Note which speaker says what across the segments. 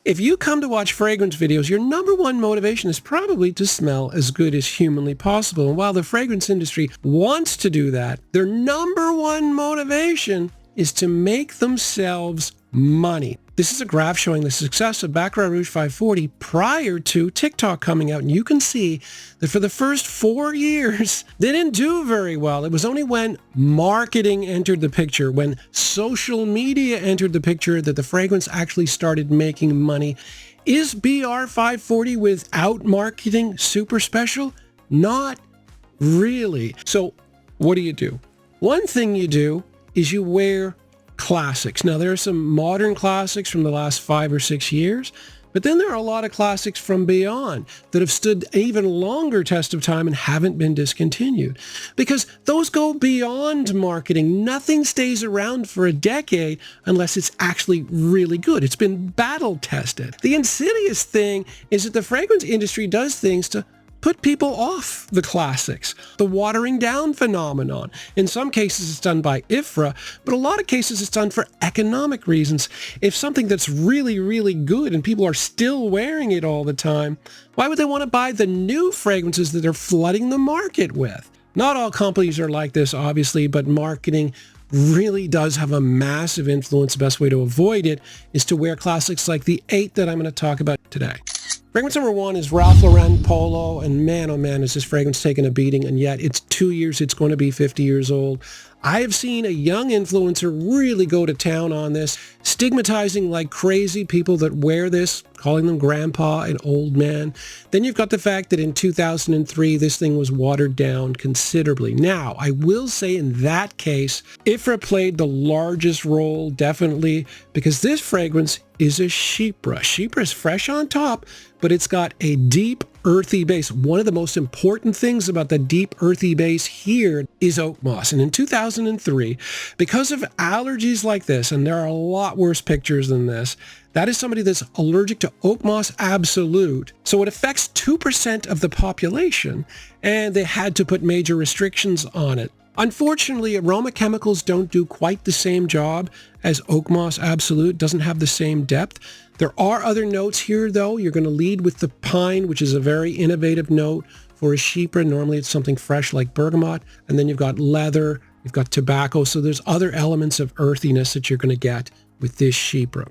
Speaker 1: If you come to watch fragrance videos, your number one motivation is probably to smell as good as humanly possible. And while the fragrance industry wants to do that, their number one motivation is to make themselves money. This is a graph showing the success of Baccarat Rouge 540 prior to TikTok coming out. And you can see that for the first 4 years, they didn't do very well. It was only when marketing entered the picture, when social media entered the picture, that the fragrance actually started making money. Is BR 540 without marketing super special? Not really. So what do? One thing you do is you wear classics. Now, there are some modern classics from the last 5 or 6 years, but then there are a lot of classics from beyond that have stood an even longer test of time and haven't been discontinued, because those go beyond marketing. Nothing stays around for a decade unless it's actually really good. It's been battle tested. The insidious thing is that the fragrance industry does things to put people off the classics. The watering down phenomenon. In some cases, it's done by IFRA, but a lot of cases it's done for economic reasons. If something that's really, really good and people are still wearing it all the time, why would they want to buy the new fragrances that they're flooding the market with? Not all companies are like this, obviously, but marketing really does have a massive influence. The best way to avoid it is to wear classics like the 8 that I'm going to talk about today. Fragrance number 1 is Ralph Lauren Polo, and man, oh man, is this fragrance taking a beating, and yet it's 2 years, it's going to be 50 years old. I have seen a young influencer really go to town on this, stigmatizing like crazy people that wear this, calling them grandpa and old man. Then you've got the fact that in 2003, this thing was watered down considerably. Now, I will say in that case, IFRA played the largest role, definitely, because this fragrance is a Chypre. Chypre is fresh on top, but it's got a deep, earthy base. One of the most important things about the deep, earthy base here is oak moss. And in 2003, because of allergies like this, and there are a lot worse pictures than this, that is somebody that's allergic to oak moss absolute. So it affects 2% of the population, and they had to put major restrictions on it. Unfortunately, aroma chemicals don't do quite the same job as oak moss absolute. Doesn't have the same depth. There are other notes here, though. You're going to lead with the pine, which is a very innovative note for a Chypre. Normally, it's something fresh like bergamot. And then you've got leather, you've got tobacco. So there's other elements of earthiness that you're going to get with this Chypre.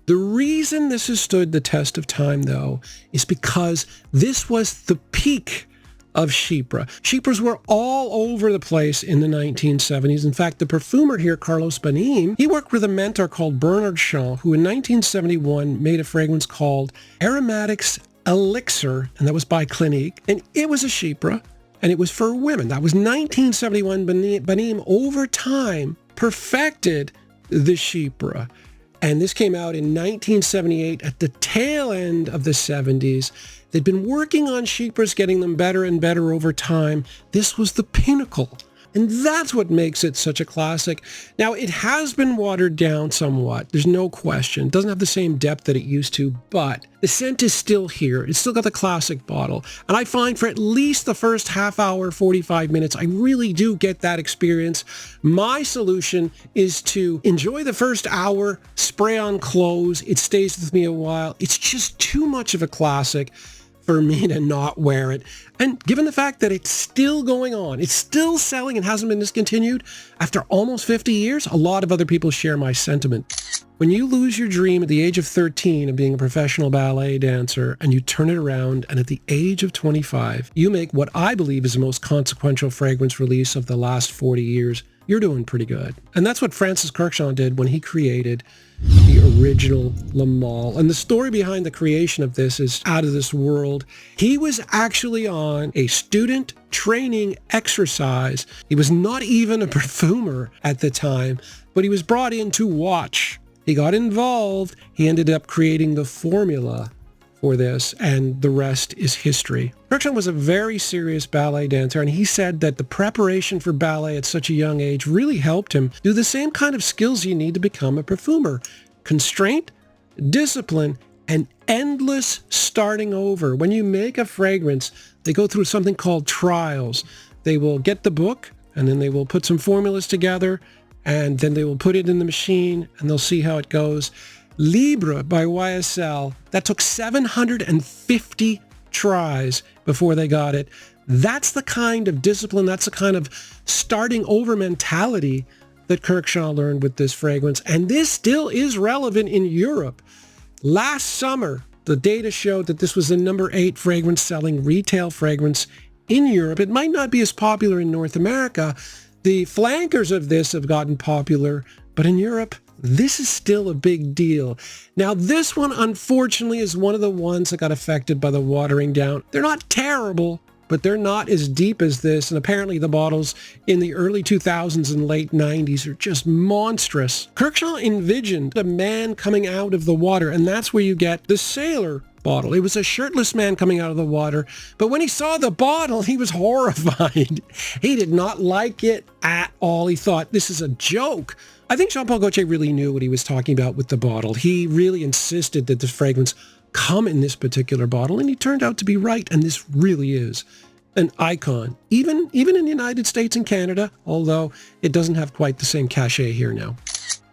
Speaker 1: The reason this has stood the test of time, though, is because this was the peak of Chypre. Chypres were all over the place in the 1970s. In fact, the perfumer here, Carlos Banim, he worked with a mentor called Bernard Shaw, who in 1971 made a fragrance called Aromatics Elixir, and that was by Clinique. And it was a Chypre, and it was for women. That was 1971. Banim, over time, perfected the Chypre. And this came out in 1978 at the tail end of the 70s. They'd been working on Chypres, getting them better and better over time. This was the pinnacle. And that's what makes it such a classic. Now, it has been watered down somewhat. There's no question. It doesn't have the same depth that it used to, but the scent is still here. It's still got the classic bottle. And I find for at least the first half hour, 45 minutes, I really do get that experience. My solution is to enjoy the first hour, spray on clothes. It stays with me a while. It's just too much of a classic for me to not wear it. And given the fact that it's still going on, it's still selling and hasn't been discontinued, after almost 50 years, a lot of other people share my sentiment. When you lose your dream at the age of 13 of being a professional ballet dancer and you turn it around, and at the age of 25, you make what I believe is the most consequential fragrance release of the last 40 years, you're doing pretty good. And that's what Francis Kurkdjian did when he created the original Le Male. And the story behind the creation of this is out of this world. He was actually on a student training exercise. He was not even a perfumer at the time, but he was brought in to watch. He got involved. He ended up creating the formula for this, and the rest is history. Kurkdjian was a very serious ballet dancer, and he said that the preparation for ballet at such a young age really helped him do the same kind of skills you need to become a perfumer: constraint, discipline, and endless starting over. When you make a fragrance, they go through something called trials. They will get the book, and then they will put some formulas together, and then they will put it in the machine, and they'll see how it goes. Libre by YSL, that took 750 tries before they got it. That's the kind of discipline, that's the kind of starting over mentality that Kirkshall learned with this fragrance. And this still is relevant in Europe. Last summer, the data showed that this was the number 8 fragrance selling retail fragrance in Europe. It might not be as popular in North America. The flankers of this have gotten popular, but in Europe, this is still a big deal. Now, this one, unfortunately, is one of the ones that got affected by the watering down. They're not terrible, but they're not as deep as this. And apparently the bottles in the early 2000s and late 90s are just monstrous. Kirkshall envisioned a man coming out of the water, and that's where you get the sailor bottle. It was a shirtless man coming out of the water, but when he saw the bottle, he was horrified. He did not like it at all. He thought, this is a joke. I think Jean-Paul Gaultier really knew what he was talking about with the bottle. He really insisted that this fragrance come in this particular bottle, and he turned out to be right, and this really is an icon, even in the United States and Canada, although it doesn't have quite the same cachet here now.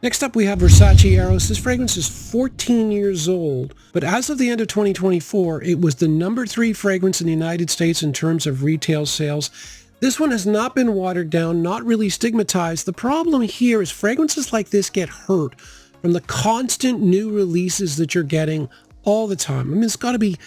Speaker 1: Next up, we have Versace Eros. This fragrance is 14 years old, but as of the end of 2024, it was the number 3 fragrance in the United States in terms of retail sales. This one has not been watered down, not really stigmatized. The problem here is fragrances like this get hurt from the constant new releases that you're getting all the time. I mean, it's got to be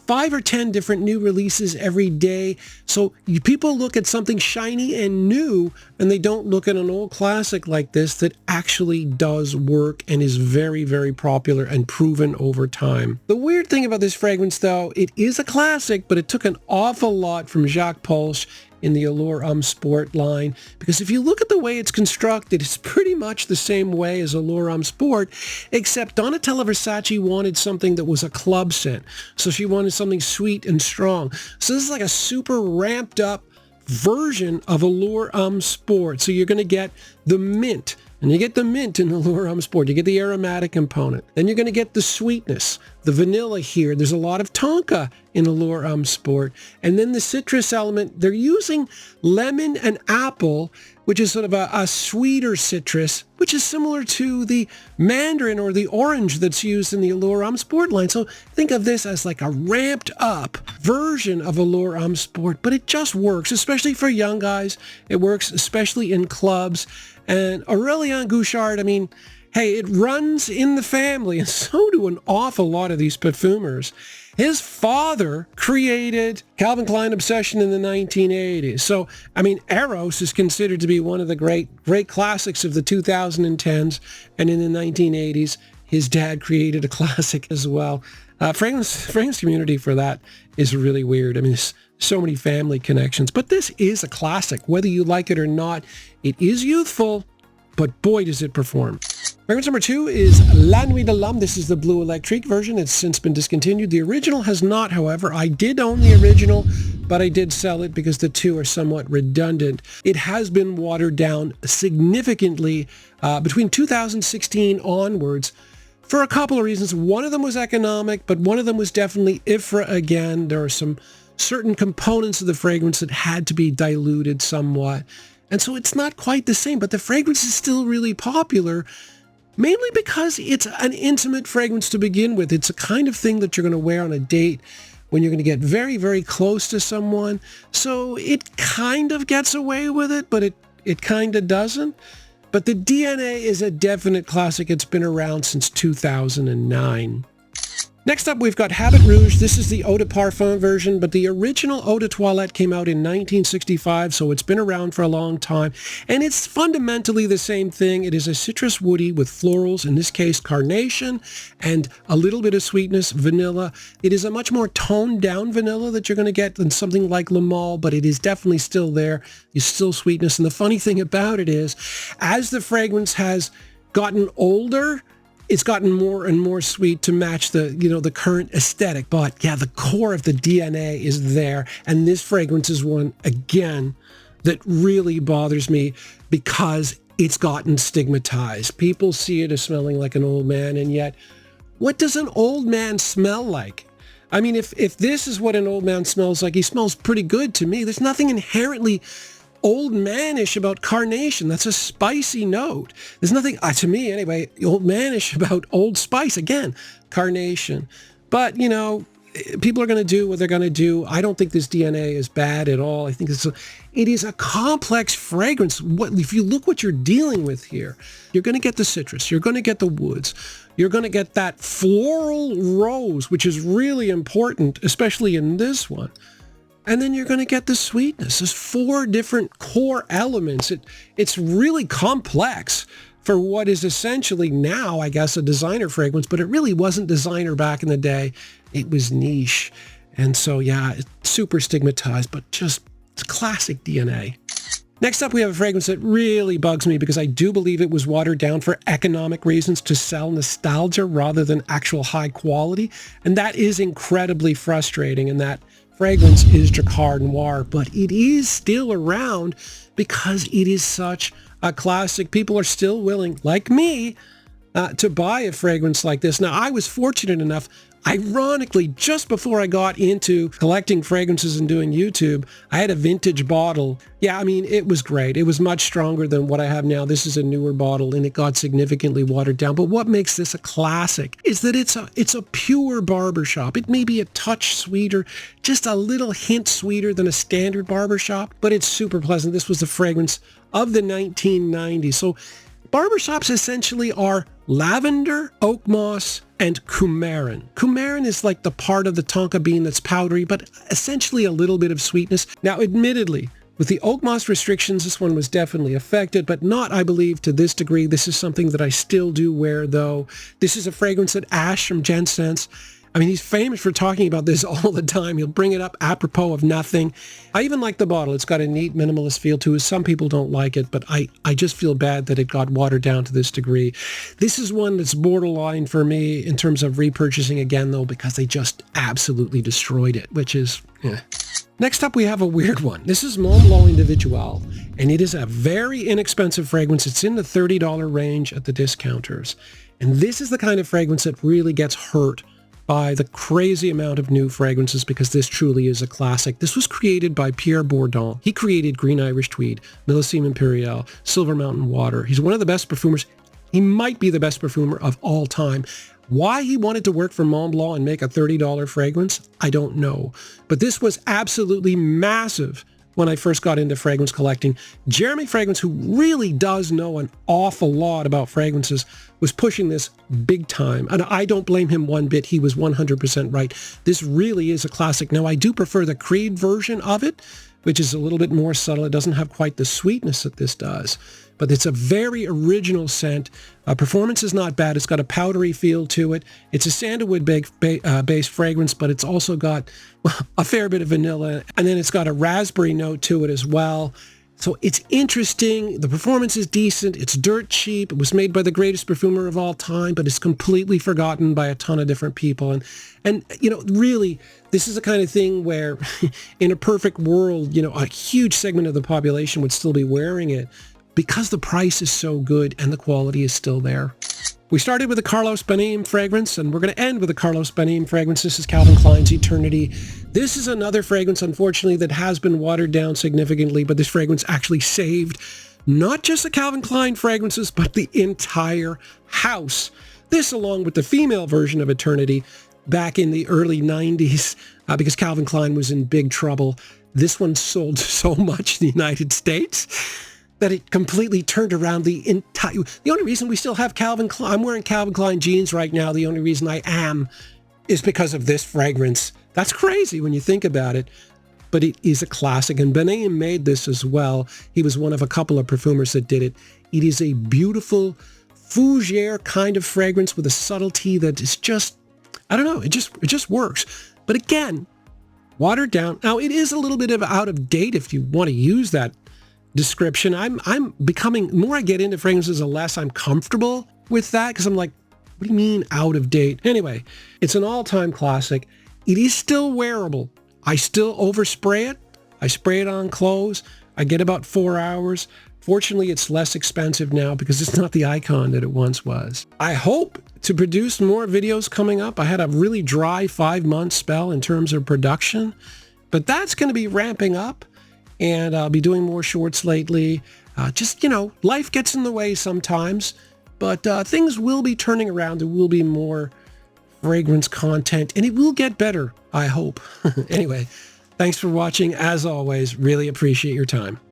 Speaker 1: 5 or 10 different new releases every day. So people look at something shiny and new, and they don't look at an old classic like this that actually does work and is very, very popular and proven over time. The weird thing about this fragrance, though, it is a classic, but it took an awful lot from Jacques Polsch in the Allure Homme Sport line, because if you look at the way it's constructed, it's pretty much the same way as Allure Homme Sport, except Donatella Versace wanted something that was a club scent. So she wanted something sweet and strong. So this is like a super ramped up version of Allure Homme Sport. So you're going to get the mint, and you get the mint in Allure Homme Sport. You get the aromatic component. Then you're going to get the sweetness, the vanilla here. There's a lot of tonka in Allure Homme Sport. And then the citrus element, they're using lemon and apple, which is sort of a sweeter citrus, which is similar to the mandarin or the orange that's used in the Allure Homme Sport line. So think of this as like a ramped up version of Allure Homme Sport, but it just works, especially for young guys. It works especially in clubs. And Aurélien Gouchard, I mean, hey, it runs in the family, and so do an awful lot of these perfumers. His father created Calvin Klein Obsession in the 1980s. So, I mean, Eros is considered to be one of the great classics of the 2010s. And in the 1980s, his dad created a classic as well. Fragrance community for that is really weird. I mean, there's so many family connections. But this is a classic, whether you like it or not. It is youthful, but boy, does it perform. Fragrance number 2 is La Nuit de L'Homme. This is the Blue Electrique version. It's since been discontinued. The original has not, however. I did own the original, but I did sell it because the two are somewhat redundant. It has been watered down significantly between 2016 onwards for a couple of reasons. One of them was economic, but one of them was definitely IFRA again. There are some certain components of the fragrance that had to be diluted somewhat. And so it's not quite the same, but the fragrance is still really popular, mainly because it's an intimate fragrance to begin with. It's a kind of thing that you're going to wear on a date when you're going to get very, very close to someone. So it kind of gets away with it, but it kind of doesn't. But the DNA is a definite classic. It's been around since 2009. Next up, we've got Habit Rouge. This is the Eau de Parfum version, but the original Eau de Toilette came out in 1965, so it's been around for a long time. And it's fundamentally the same thing. It is a citrus woody with florals, in this case carnation, and a little bit of sweetness, vanilla. It is a much more toned down vanilla that you're going to get than something like Le Male, but it is definitely still there. It's still sweetness. And the funny thing about it is, as the fragrance has gotten older, it's gotten more and more sweet to match the current aesthetic. But yeah, the core of the DNA is there. And this fragrance is one, again, that really bothers me because it's gotten stigmatized. People see it as smelling like an old man. And yet, what does an old man smell like? I mean, if this is what an old man smells like, he smells pretty good to me. There's nothing inherently old manish about carnation. That's a spicy note. There's nothing, to me anyway, old manish about Old Spice. Again, carnation. But, you know, people are going to do what they're going to do. I don't think this DNA is bad at all. I think it is a complex fragrance. If you look what you're dealing with here, you're going to get the citrus. You're going to get the woods. You're going to get that floral rose, which is really important, especially in this one. And then you're going to get the sweetness. There's 4 different core elements. It's really complex for what is essentially now, I guess, a designer fragrance, but it really wasn't designer back in the day. It was niche. And so, yeah, it's super stigmatized, but just it's classic DNA. Next up, we have a fragrance that really bugs me because I do believe it was watered down for economic reasons to sell nostalgia rather than actual high quality. And that is incredibly frustrating. And that fragrance is Drakkar Noir, but it is still around because it is such a classic. People are still willing, like me, to buy a fragrance like this. Now, I was fortunate enough, ironically, just before I got into collecting fragrances and doing YouTube, I had a vintage bottle. Yeah, I mean, it was great. It was much stronger than what I have now. This is a newer bottle, and it got significantly watered down. But what makes this a classic is that it's a pure barbershop. It may be a touch sweeter, just a little hint sweeter than a standard barbershop, but it's super pleasant. This was the fragrance of the 1990s. So barbershops essentially are lavender, oak moss, and coumarin. Coumarin is like the part of the tonka bean that's powdery, but essentially a little bit of sweetness. Now, admittedly, with the oak moss restrictions, this one was definitely affected, but not, I believe, to this degree. This is something that I still do wear, though. This is a fragrance that Ash from Gensense, I mean, he's famous for talking about this all the time. He'll bring it up apropos of nothing. I even like the bottle. It's got a neat minimalist feel to it. Some people don't like it, but I just feel bad that it got watered down to this degree. This is one that's borderline for me in terms of repurchasing again, though, because they just absolutely destroyed it, which is, eh. Next up, we have a weird one. This is Montblanc Individuel, and it is a very inexpensive fragrance. It's in the $30 range at the discounters. And this is the kind of fragrance that really gets hurt by the crazy amount of new fragrances because this truly is a classic. This was created by Pierre Bourdon. He created Green Irish Tweed, Millésime Impérial, Silver Mountain Water. He's one of the best perfumers. He might be the best perfumer of all time. Why he wanted to work for Montblanc and make a $30 fragrance, I don't know. But this was absolutely massive when I first got into fragrance collecting. Jeremy Fragrance, who really does know an awful lot about fragrances, was pushing this big time. And I don't blame him one bit. He was 100% right. This really is a classic. Now, I do prefer the Creed version of it, which is a little bit more subtle. It doesn't have quite the sweetness that this does. But it's a very original scent. Performance is not bad. It's got a powdery feel to it. It's a sandalwood-based fragrance, but it's also got a fair bit of vanilla. And then it's got a raspberry note to it as well. So it's interesting. The performance is decent. It's dirt cheap. It was made by the greatest perfumer of all time, but it's completely forgotten by a ton of different people. And you know, really, this is the kind of thing where in a perfect world, you know, a huge segment of the population would still be wearing it because the price is so good and the quality is still there. We started with a Carlos Benim fragrance, and we're going to end with a Carlos Benim fragrance. This is Calvin Klein's Eternity. This is another fragrance, unfortunately, that has been watered down significantly, but this fragrance actually saved not just the Calvin Klein fragrances, but the entire house. This, along with the female version of Eternity back in the early 90s, because Calvin Klein was in big trouble. This one sold so much in the United States that it completely turned around the entire... The only reason we still have Calvin Klein... I'm wearing Calvin Klein jeans right now. The only reason I am is because of this fragrance. That's crazy when you think about it, but it is a classic. And Benim made this as well. He was one of a couple of perfumers that did it. It is a beautiful fougere kind of fragrance with a subtlety that is just... I don't know. It just works. But again, watered down. Now, it is a little bit of out of date if you want to use that description. I'm becoming, the more I get into fragrances, the less I'm comfortable with that, because I'm like, what do you mean out of date? Anyway, it's an all-time classic. It is still wearable. I still overspray it. I spray it on clothes. I get about 4 hours. Fortunately, it's less expensive now because it's not the icon that it once was. I hope to produce more videos coming up. I had a really dry 5-month spell in terms of production, but that's going to be ramping up. and I'll be doing more shorts lately. Just, you know, life gets in the way sometimes, but things will be turning around. There will be more fragrance content, and it will get better, I hope. Anyway, thanks for watching. As always, really appreciate your time.